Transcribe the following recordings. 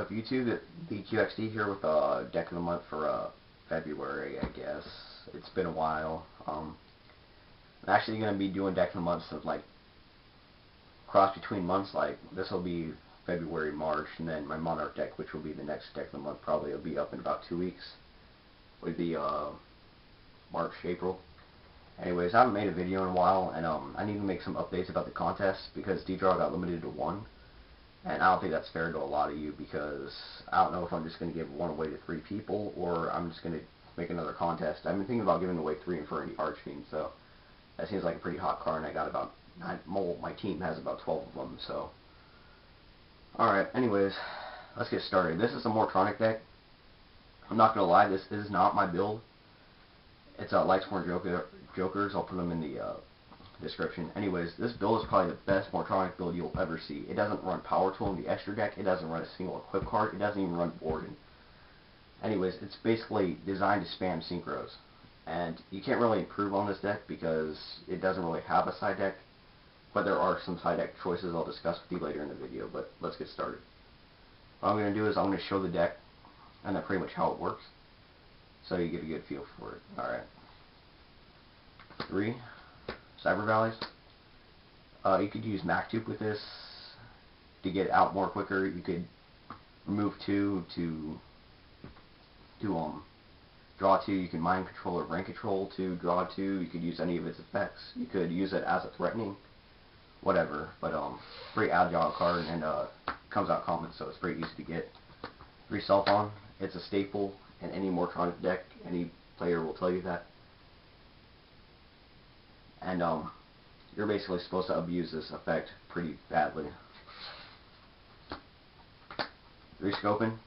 Up YouTube, the TheQXD here with a deck of the month for February, I guess. It's been a while. I'm actually going to be doing deck of the months of like cross between months. Like this will be February, March, and then my Monarch deck, which will be the next deck of the month, probably will be up in about 2 weeks. Would be March, April. Anyways, I haven't made a video in a while, and I need to make some updates about the contest because D-Draw got limited to 1. And I don't think that's fair to a lot of you because I don't know if I'm just going to give one away to 3 people or I'm just going to make another contest. I've been thinking about giving away 3 Infinity Archfiends, so that seems like a pretty hot card, and I got about 9, my team has about 12 of them, so. Alright, anyways, let's get started. This is a Morphtronics deck. I'm not going to lie, this is not my build. It's ightswornjoker jokers. I'll put them in the description. Anyways, this build is probably the best Morphtronics build you'll ever see. It doesn't run Power Tool in the extra deck. It doesn't run a single equip card. It doesn't even run Borden. Anyways, it's basically designed to spam synchros. And you can't really improve on this deck because it doesn't really have a side deck. But there are some side deck choices I'll discuss with you later in the video. But let's get started. What I'm going to do is I'm going to show the deck and then pretty much how it works, so you get a good feel for it. Alright. 3 Cyber Valleys. You could use MacTup with this to get out more quicker. You could remove 2 to draw 2. You can mind control or brain control to draw 2. You could use any of its effects. You could use it as a threatening, whatever. But pretty agile card, and comes out common, so it's pretty easy to get. 3 celfon. It's a staple in any Morphtronics deck. Any player will tell you that. And you're basically supposed to abuse this effect pretty badly. 3 scopen.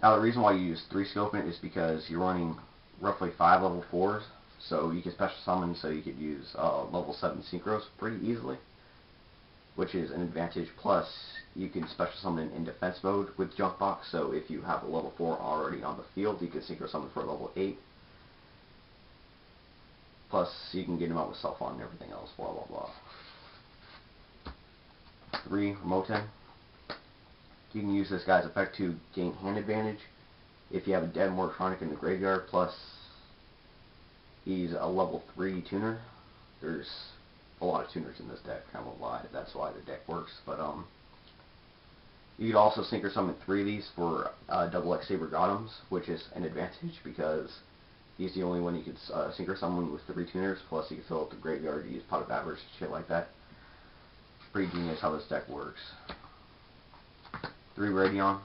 Now the reason why you use 3 scopen is because you're running roughly 5 level 4s, so you can special summon, so you could use level 7 synchros pretty easily, which is an advantage. Plus you can special summon in defense mode with Junk Box, so if you have a level 4 already on the field, you can synchro summon for a level 8. Plus, you can get him out with celfon and everything else, blah blah blah. 3 remoten. You can use this guy's effect to gain hand advantage if you have a dead Morphtronic in the graveyard, plus he's a level 3 tuner. There's a lot of tuners in this deck, I won't lie, that's why the deck works. But you could also synchro summon 3 of these for double X saber gottoms, which is an advantage because he's the only one you could synchro summon with 3 tuners, plus you can fill up the graveyard to use Pot of Avarice and shit like that. Pretty genius how this deck works. 3 raidion.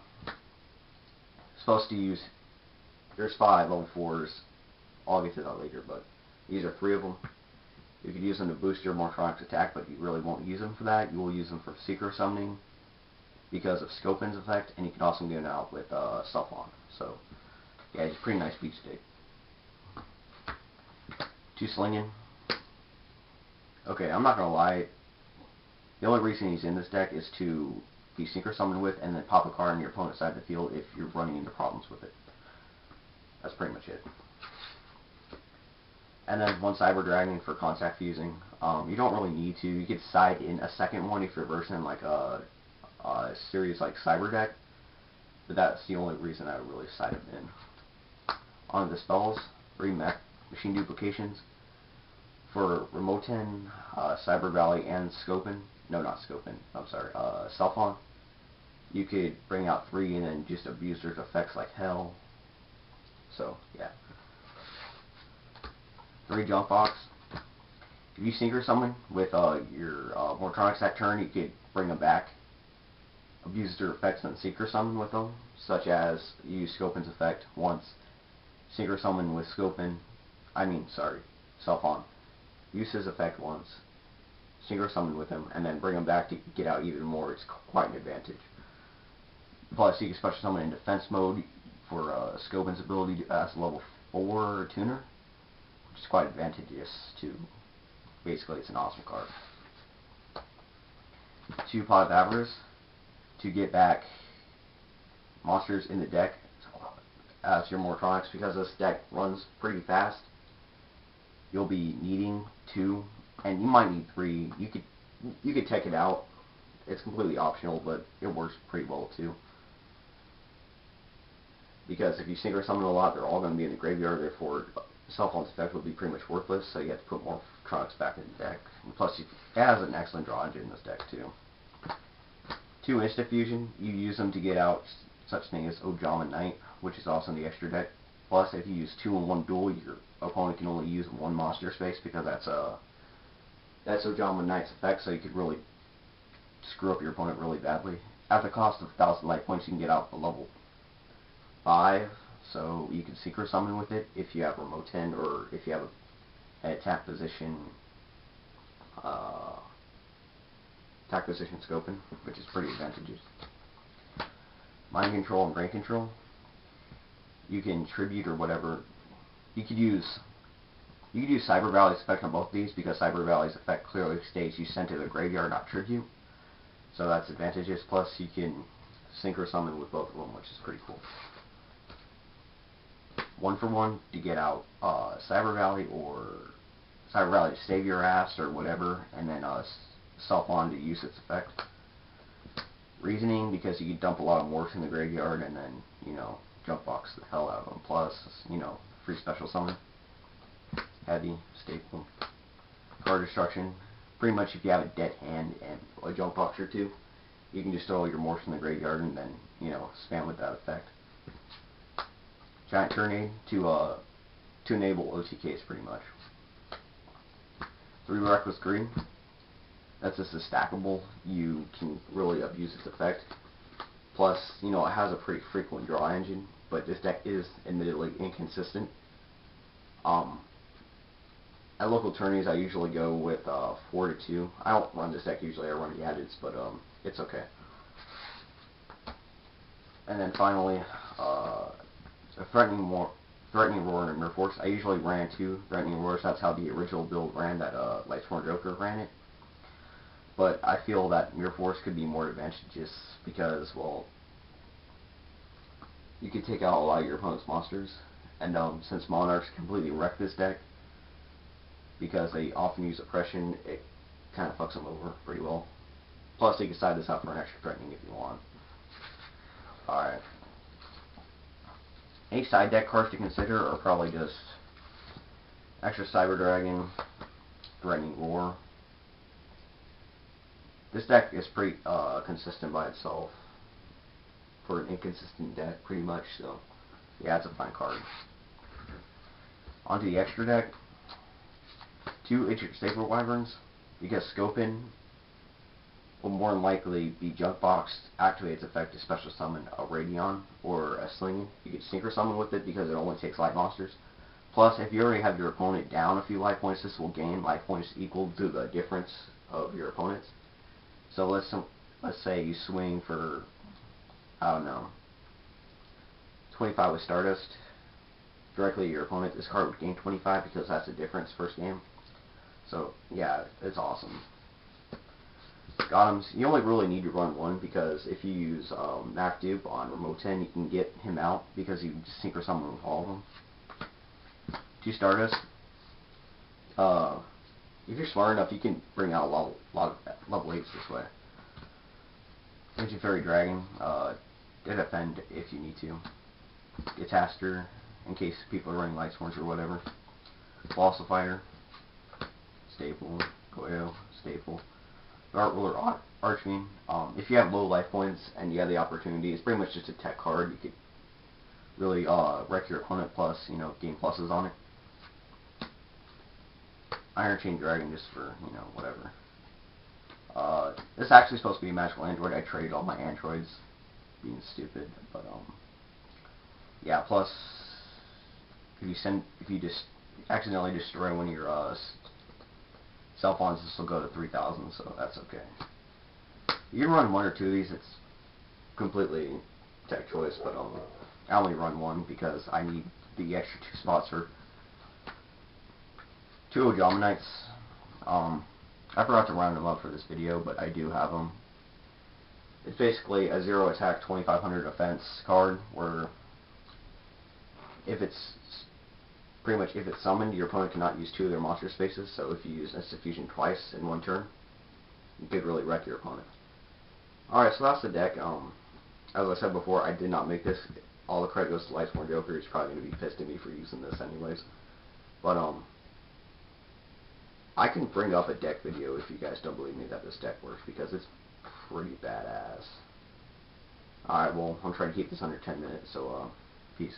Supposed to use, there's 5 level 4s, I'll get to that later, but these are 3 of them. You could use them to boost your Morphtronics attack, but you really won't use them for that. You will use them for synchro summoning because of Scopen's effect, and you can also get them out with celfon. So, yeah, it's a pretty nice beat state. 2 slingen. Okay, I'm not gonna lie. The only reason he's in this deck is to be synchro summoned with, and then pop a card on your opponent's side of the field if you're running into problems with it. That's pretty much it. And then 1 cyber dragon for contact fusing. You don't really need to. You could side in a second one if you're versing like a series like cyber deck, but that's the only reason I would really side him in. On the spells, 3 mech machine duplications. For remoten, Cyber Valley, and Scopen, no, not Scopen, I'm sorry, celfon, you could bring out 3 and then just abuse their effects like hell. So, yeah. 3 Junk Box. If you synchro summon with your Morphtronics that turn, you could bring them back, abuse their effects, and synchro summon with them, such as use Scopen's effect once, synchro summon with Scopen, celfon. Use his effect once, synchro summon with him, and then bring him back to get out even more. It's quite an advantage. Plus, you can special summon in defense mode for Scopen's ability as level 4 tuner, which is quite advantageous to. Basically, it's an awesome card. 2 Pot of Avarice to get back monsters in the deck as your Morphtronics, because this deck runs pretty fast. You'll be needing 2, and you might need 3. You could take it out. It's completely optional, but it works pretty well too. because if you synchro summon a lot, they're all going to be in the graveyard, therefore celfon's effect would be pretty much worthless, so you have to put more Morphtronics back in the deck. And plus, it has an excellent draw engine in this deck, too. 2 instant fusion, you use them to get out such thing as Ojama Knight, which is also in the extra deck. Plus, if you use 2 in one duel, your opponent can only use 1 monster space, because that's Ojama Knight's effect, so you could really screw up your opponent really badly. At the cost of 1,000 life points, you can get out a level 5, so you can synchro summon with it if you have remoten, or if you have an attack position scopen, which is pretty advantageous. Mind control and brain control. You can tribute or whatever. You could use Cyber Valley's effect on both of these, because Cyber Valley's effect clearly states you send to the graveyard, not tribute. So that's advantageous. Plus you can synchro summon with both of them, which is pretty cool. 1 for 1 to get out Cyber Valley, or Cyber Valley to save your ass or whatever, and then celfon to use its effect. Reasoning, because you can dump a lot of morphs in the graveyard and then, you know, jump box the hell out of them. Plus, you know, free special summon. Heavy, staple. Card destruction. Pretty much if you have a dead hand and a jump box or 2, you can just throw all your morphs in the graveyard and then, you know, spam with that effect. Giant turnade to enable OTKs pretty much. 3 reckless greed. That's just a stackable. You can really abuse its effect. Plus, you know, it has a pretty frequent draw engine, but this deck is admittedly inconsistent. At local tourneys, I usually go with 4 to 2. I don't run this deck usually. I run gadgets, but it's okay. And then finally, Threatning Roar and Mirror Force. I usually ran 2 Threatning Roars. That's how the original build ran, that ightswornjoker ran it. But I feel that Mirror Force could be more advantageous because, well, you could take out a lot of your opponent's monsters. And since Monarchs completely wreck this deck, because they often use oppression, it kind of fucks them over pretty well. Plus, you can side this out for an extra threatening if you want. Alright. Any side deck cards to consider are probably just extra Cyber Dragon, Threatening Roar. This deck is pretty consistent by itself for an inconsistent deck, pretty much, so yeah, it's a fine card. Onto the extra deck. 2 Saber Wyverns, because Scopen will more than likely be junk boxed, activate its effect to special summon a Raidion or a Slingen. You can synchro summon with it because it only takes light monsters. Plus, if you already have your opponent down a few life points, this will gain life points equal to the difference of your opponents. So let's say you swing for, I don't know, 25 with Stardust directly to your opponent. This card would gain 25 because that's the difference first game. So yeah, it's awesome. Gottoms, you only really need to run 1, because if you use Mac Dupe on remoten, you can get him out because you just synchro summon with all of them. 2 Stardust. If you're smart enough, you can bring out a lot of level 8s this way. Ancient Fairy Dragon, defend if you need to. Catastor, in case people are running Light Swords or whatever. Collasol Fighter. Staple. Goyo. Staple. Dart Ruler Archfiend. If you have low life points and you have the opportunity, it's pretty much just a tech card. You could really wreck your opponent, plus, you know, gain pluses on it. Iron Chain Dragon, just for, you know, whatever. This is actually supposed to be a magical android. I traded all my androids, being stupid, but yeah. Plus, if you just accidentally destroy one of your celfons, this will go to 3,000, so that's okay. You can run 1 or 2 of these. It's completely tech choice, but I only run 1 because I need the extra 2 spots for 2 Ojama Knights. I forgot to round them up for this video, but I do have them. It's basically a 0 attack, 2500 defense card, where if it's summoned, your opponent cannot use 2 of their monster spaces. So if you use Instant Fusion twice in 1 turn, you could really wreck your opponent. Alright, so that's the deck. As I said before, I did not make this all the credit goes to ightswornjoker. He's probably going to be pissed at me for using this anyways. But, I can bring up a deck video if you guys don't believe me that this deck works, because it's pretty badass. Alright, well, I'm trying to keep this under 10 minutes, so, peace.